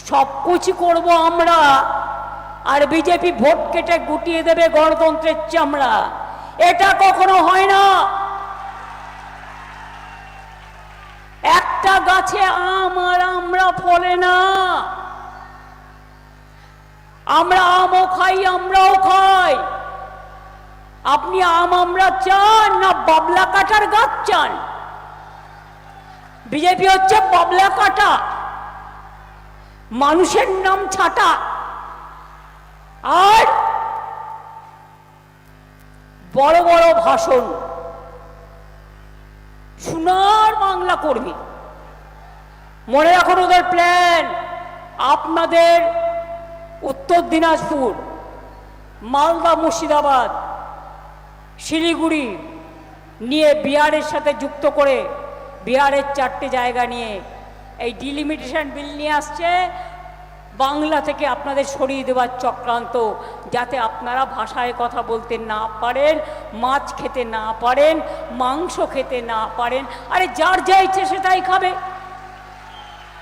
সব কিছু করবো আমরা, আর বিজেপি ভোট কেটে গুটিয়ে দেবে গণতন্ত্রের চামড়া। এটা কখনো হয় না। একটা গাছে আম আর আমরা ফলে না। আমরা আমও খাই, আমরাও খাই। আপনি আম আমরা চান না বাবলা কাটার গাছ চান? বিজেপি হচ্ছে বাবলা কাটা, মানুষের নাম ছাটা, আর বড় বড় ভাষণ। সোনার বাংলা কর্মী, মনে রাখুন ওদের প্ল্যান। আপনাদের উত্তর দিনাজপুর, মালদা, মুর্শিদাবাদ, শিলিগুড়ি নিয়ে বিহারের সাথে যুক্ত করে বিহারের 4টে জায়গা নিয়ে এই ডিলিমিটেশন বিল নিয়ে আসছে বাংলা থেকে আপনাদের সরিয়ে দেওয়ার চক্রান্ত, যাতে আপনারা ভাষায় কথা বলতে না পারেন, মাছ খেতে না পারেন, মাংস খেতে না পারেন। আরে যার যা ইচ্ছে সেটাই খাবে।